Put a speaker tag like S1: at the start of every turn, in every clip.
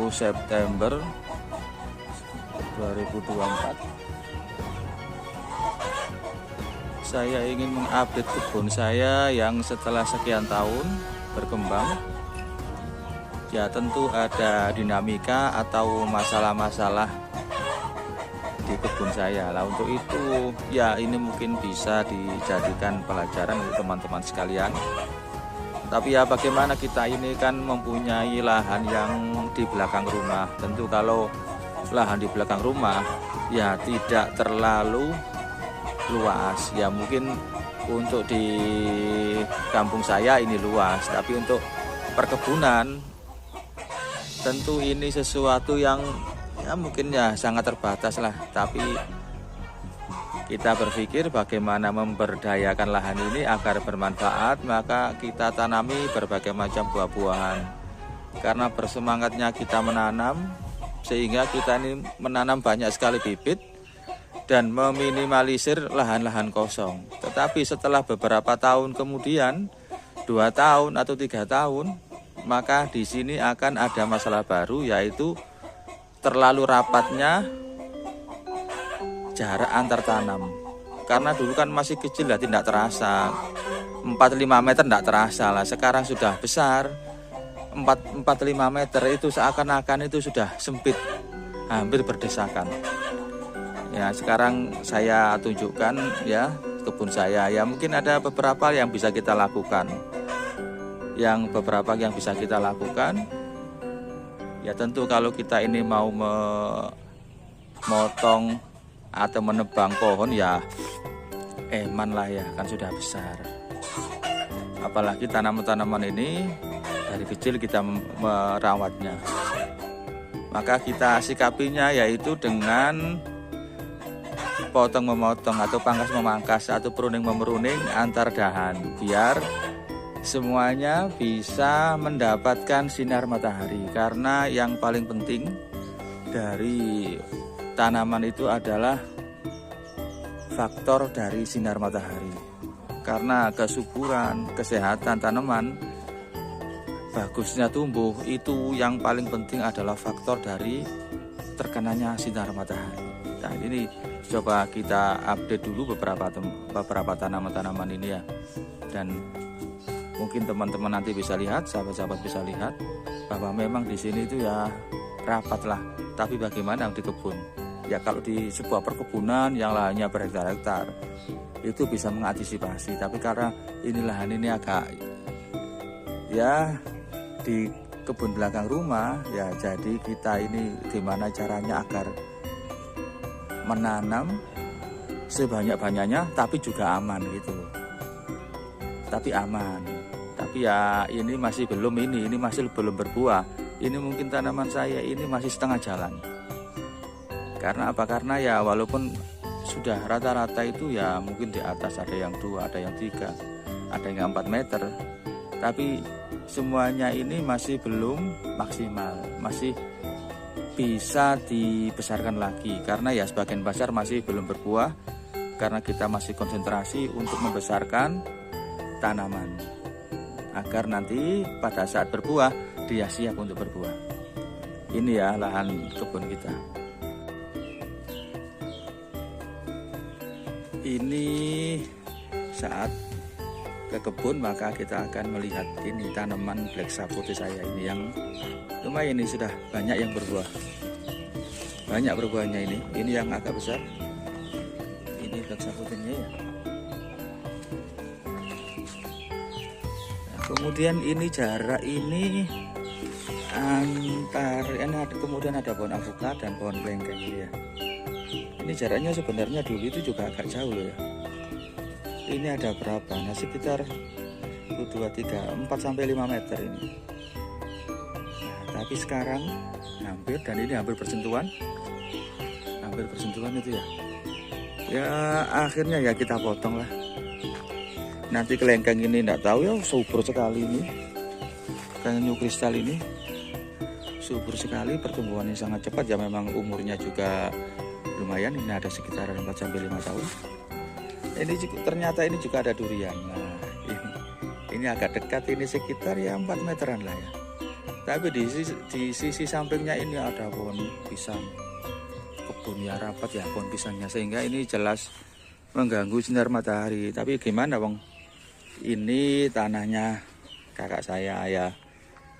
S1: September 2024. Saya ingin mengupdate kebun saya yang setelah sekian tahun berkembang. Ya tentu ada dinamika atau masalah-masalah di kebun saya lah. Untuk itu ya ini mungkin bisa dijadikan pelajaran untuk teman-teman sekalian. Tapi ya bagaimana, kita ini kan mempunyai lahan yang di belakang rumah. Tentu kalau lahan di belakang rumah ya tidak terlalu luas. Ya mungkin untuk di kampung saya ini luas, tapi untuk perkebunan tentu ini sesuatu yang ya mungkin ya sangat terbatas lah. Tapi kita berpikir bagaimana memberdayakan lahan ini agar bermanfaat, maka kita tanami berbagai macam buah-buahan. Karena bersemangatnya kita menanam, sehingga kita ini menanam banyak sekali bibit dan meminimalisir lahan-lahan kosong. Tetapi setelah beberapa tahun kemudian, 2 tahun atau 3 tahun, maka di sini akan ada masalah baru, yaitu terlalu rapatnya jarak antar tanam. Karena dulu kan masih kecil ya, tidak terasa 4-5 meter tidak terasa lah. Sekarang sudah besar, 4-5 meter itu seakan-akan itu sudah sempit, hampir berdesakan. Ya sekarang saya tunjukkan ya kebun saya. Ya mungkin ada beberapa yang bisa kita lakukan. Ya tentu kalau kita ini mau memotong atau menebang pohon ya eman lah ya, kan sudah besar. Apalagi tanaman-tanaman ini dari kecil kita merawatnya, maka kita sikapinya yaitu dengan potong memotong atau pangkas memangkas atau pruning memeruning antar dahan, biar semuanya bisa mendapatkan sinar matahari. Karena yang paling penting dari tanaman itu adalah faktor dari sinar matahari. Karena kesuburan, kesehatan tanaman, bagusnya tumbuh, itu yang paling penting adalah faktor dari terkenanya sinar matahari. Nah ini coba kita update dulu beberapa tanaman-tanaman ini ya. Dan mungkin teman-teman nanti bisa lihat, sahabat-sahabat bisa lihat bahwa memang di sini itu ya rapat lah. Tapi bagaimana di kebun? Ya kalau di sebuah perkebunan yang lahannya berhektar-hektar itu bisa mengantisipasi. Tapi karena ini lahan ini agak ya di kebun belakang rumah ya, jadi kita ini gimana caranya agar menanam sebanyak-banyaknya tapi juga aman gitu. Tapi aman. Tapi ya ini masih belum, ini masih belum berbuah. Ini mungkin tanaman saya ini masih setengah jalan. Karena apa? Karena ya walaupun sudah rata-rata itu ya mungkin di atas ada yang 2, ada yang 3, ada yang 4 meter. Tapi semuanya ini masih belum maksimal, masih bisa dibesarkan lagi. Karena ya sebagian besar masih belum berbuah, karena kita masih konsentrasi untuk membesarkan tanaman agar nanti pada saat berbuah dia siap untuk berbuah. Ini ya lahan kebun kita. Ini saat ke kebun maka kita akan melihat ini tanaman black sapoti saya ini yang lumayan, ini sudah banyak yang berbuah. Banyak berbuahnya ini. Ini yang agak besar. Ini black sapotinya ya. Nah, kemudian ini jarak ini antar kemudian ada pohon avokat dan pohon kelengkeng ini ya. Ini jaraknya sebenarnya dulu itu juga agak jauh loh ya. Ini ada berapa? Nah sekitar 1, 2, 3, 4 sampai 5 meter ini. Nah, tapi sekarang hampir, dan ini hampir bersentuhan itu ya. Ya akhirnya ya kita potong lah. Nanti kelengkeng ini enggak tahu ya, subur sekali ini. Kelengkeng new kristal ini subur sekali, pertumbuhannya sangat cepat ya, memang umurnya juga lumayan. Ini ada sekitar 4 sampai 5 tahun. Ini ternyata ini juga ada durian. Nah, ini agak dekat, ini sekitar ya 4 meteran lah ya. Tapi di sisi sampingnya ini ada pohon pisang, kebun ya rapat ya pohon pisangnya, sehingga ini jelas mengganggu sinar matahari. Tapi gimana Bang, ini tanahnya kakak saya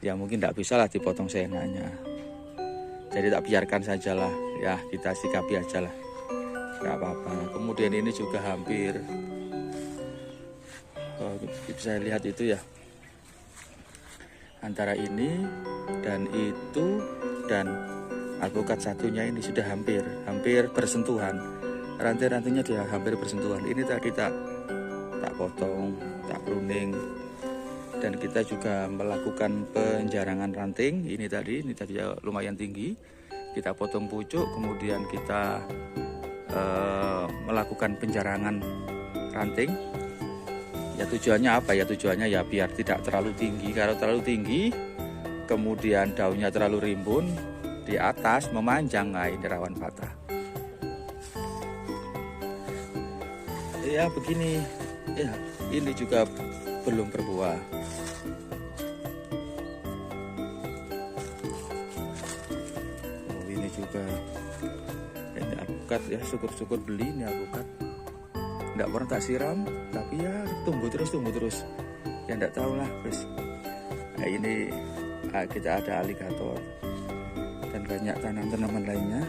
S1: ya mungkin tidak bisa lah dipotong seenaknya, jadi tak biarkan sajalah ya, kita sikapi aja lah, nggak apa-apa. Kemudian ini juga hampir bisa lihat itu ya, antara ini dan itu dan alpukat satunya ini sudah hampir bersentuhan, rantai-rantainya sudah hampir bersentuhan. Ini tadi tak potong, tak pruning, dan kita juga melakukan penjarangan ranting. Ini tadi lumayan tinggi, kita potong pucuk, kemudian kita melakukan penjarangan ranting. Ya tujuannya apa ya? Tujuannya ya biar tidak terlalu tinggi. Kalau terlalu tinggi, kemudian daunnya terlalu rimbun, di atas memanjang, nah ini rawan patah. Ya begini, ya ini juga belum berbuah. Oh ini juga, ini alpukat ya, syukur-syukur beli ini alpukat. Nggak pernah tak siram, tapi ya tumbuh terus. Ya nggak tahu lah, guys. Nah, ini kita ada aligator dan banyak tanaman lainnya.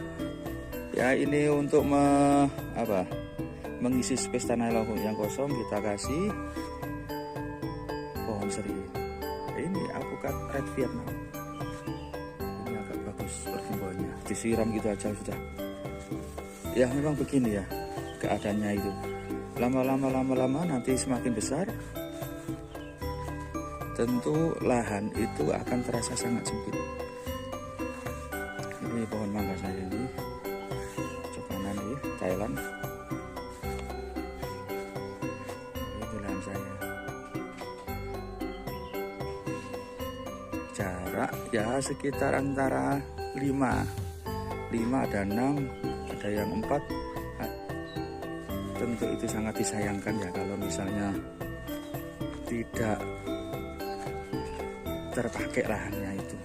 S1: Ya ini untuk mengisi space tanah yang kosong, kita kasih pohon seri. Ini alpukat red Vietnam. Ini agak bagus pertumbuhannya. Disiram gitu aja sudah. Ya memang begini ya keadaannya itu. Lama-lama nanti semakin besar, tentu lahan itu akan terasa sangat sempit. Ini pohon mangga saya ini, cobanan ini Thailand. Ini lahan saya. Jarak ya sekitar antara 5 ada 6, ada yang 4. Tentu itu sangat disayangkan ya kalau misalnya tidak terpakai lahannya itu.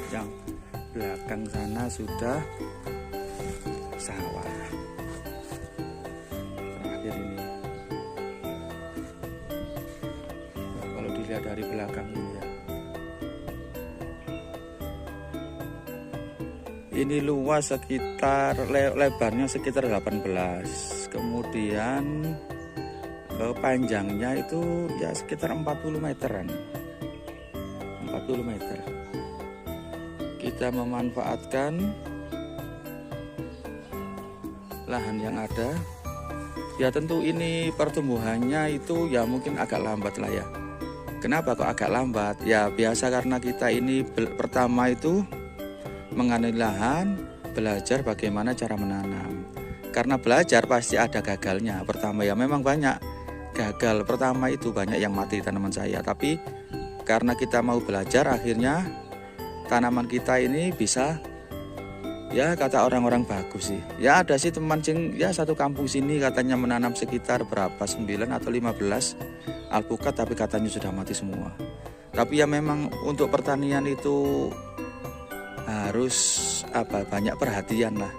S1: Yang belakang sana sudah sawah. Terakhir ini, kalau dilihat dari belakang ini ya, ini luas sekitar, lebarnya sekitar 18, kemudian panjangnya itu ya sekitar 40 meteran. 40 meter. Kita memanfaatkan lahan yang ada. Ya tentu ini pertumbuhannya itu ya mungkin agak lambat lah ya. Kenapa kok agak lambat? Ya biasa karena kita ini pertama itu mengenai lahan, belajar bagaimana cara menanam. Karena belajar pasti ada gagalnya. Pertama ya memang banyak gagal. Pertama itu banyak yang mati tanaman saya. Tapi karena kita mau belajar, akhirnya tanaman kita ini bisa, ya kata orang-orang bagus sih. Ya ada sih teman ya satu kampung sini katanya menanam sekitar berapa 9 atau 15 alpukat, tapi katanya sudah mati semua. Tapi ya memang untuk pertanian itu harus banyak perhatian lah,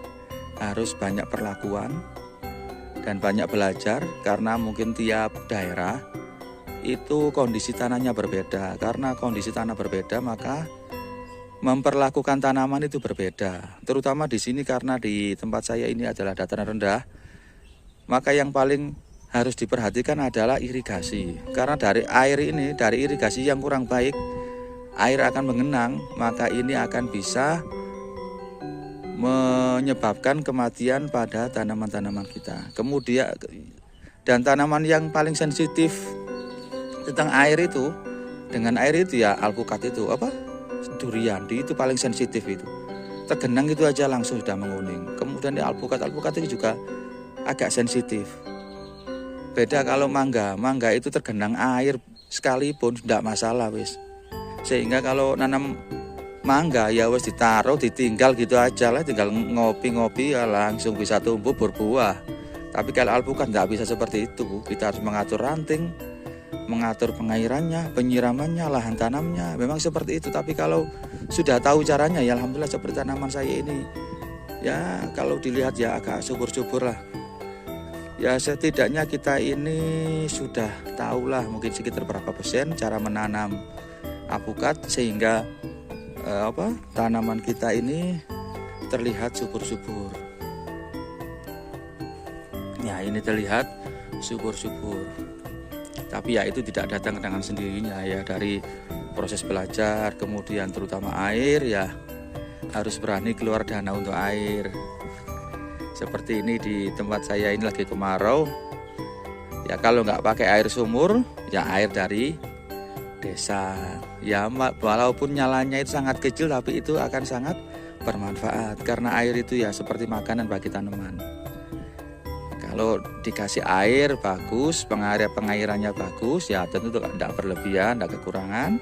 S1: harus banyak perlakuan dan banyak belajar, karena mungkin tiap daerah itu kondisi tanahnya berbeda. Karena kondisi tanah berbeda, maka memperlakukan tanaman itu berbeda. Terutama di sini karena di tempat saya ini adalah dataran rendah, maka yang paling harus diperhatikan adalah irigasi. Karena dari irigasi yang kurang baik, air akan mengenang, maka ini akan bisa menyebabkan kematian pada tanaman-tanaman kita. Kemudian dan tanaman yang paling sensitif tentang air itu, dengan air itu ya alpukat itu durian itu paling sensitif itu. Tergenang itu aja langsung sudah menguning. Kemudian di alpukat itu juga agak sensitif. Beda kalau mangga itu tergenang air sekalipun tidak masalah wis. Sehingga kalau nanam mangga ya wis ditaruh, ditinggal gitu aja lah, tinggal ngopi-ngopi ya langsung bisa tumbuh berbuah. Tapi kalau alpukat nggak bisa seperti itu. Kita harus mengatur ranting, mengatur pengairannya, penyiramannya, lahan tanamnya, memang seperti itu. Tapi kalau sudah tahu caranya, ya alhamdulillah seperti tanaman saya ini. Ya kalau dilihat ya agak subur-subur lah. Ya setidaknya kita ini sudah tahulah mungkin sekitar berapa persen cara menanam apukat sehingga tanaman kita ini terlihat subur-subur. Ya ini terlihat subur-subur. Tapi ya itu tidak datang dengan sendirinya ya, dari proses belajar, kemudian terutama air ya harus berani keluar dana untuk air. Seperti ini di tempat saya ini lagi kemarau. Ya kalau nggak pakai air sumur, ya air dari desa. Ya walaupun nyalanya itu sangat kecil, tapi itu akan sangat bermanfaat. Karena air itu ya seperti makanan bagi tanaman. Kalau dikasih air bagus, pengairannya bagus, ya tentu tidak berlebihan, tidak kekurangan.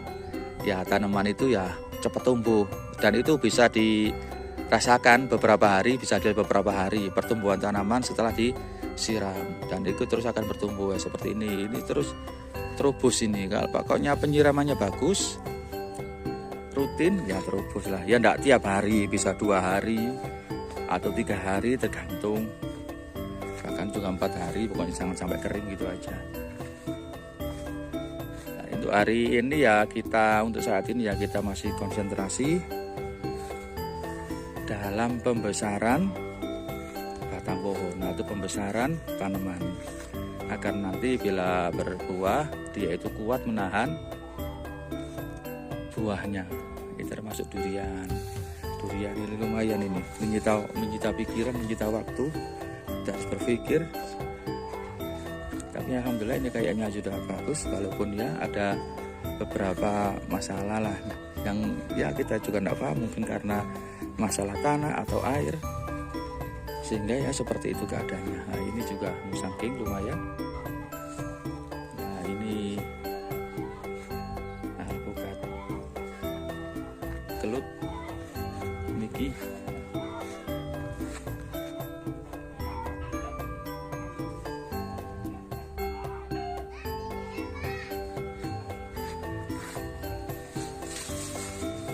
S1: Ya tanaman itu ya cepat tumbuh. Dan itu bisa dirasakan beberapa hari, bisa dilihat beberapa hari pertumbuhan tanaman setelah disiram, dan itu terus akan bertumbuh ya, seperti ini terus terubus ini. Kalau pokoknya penyiramannya bagus, rutin ya terubus lah ya, enggak tiap hari, bisa 2 hari atau 3 hari tergantung, bahkan juga 4 hari, pokoknya jangan sampai kering gitu aja. Nah, untuk hari ini ya kita, untuk saat ini ya kita masih konsentrasi dalam pembesaran batang pohon atau pembesaran tanaman, agar nanti bila berbuah dia itu kuat menahan buahnya. Ini termasuk durian. Durian ini lumayan, ini menyita pikiran, menyita waktu, kita harus berpikir. Tapi alhamdulillah ini kayaknya sudah bagus, walaupun ya ada beberapa masalah lah yang ya kita juga tidak paham, mungkin karena masalah tanah atau air, sehingga ya seperti itu keadaannya. Nah ini juga musangking lumayan. Nah ini alpukat kelut niki.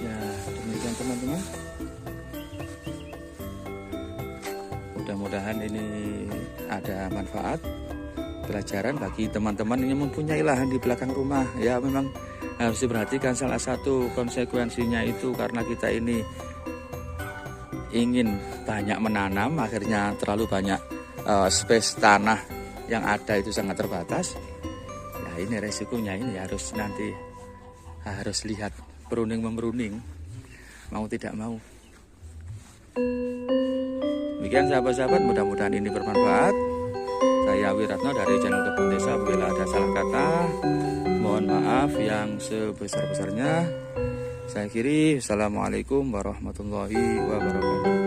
S1: Ya demikian teman-teman. Mudah-mudahan ini ada manfaat pelajaran bagi teman-teman yang mempunyai lahan di belakang rumah. Ya memang harus diperhatikan salah satu konsekuensinya itu, karena kita ini ingin banyak menanam, akhirnya terlalu banyak space tanah yang ada itu sangat terbatas. Ya ini resikonya, ini harus nanti harus lihat beruning-memeruning, mau tidak mau. Demikian sahabat-sahabat, mudah-mudahan ini bermanfaat. Saya Wiratno dari channel Kebun Desa. Bila ada salah kata, mohon maaf yang sebesar-besarnya. Saya akhiri. Assalamualaikum warahmatullahi wabarakatuh.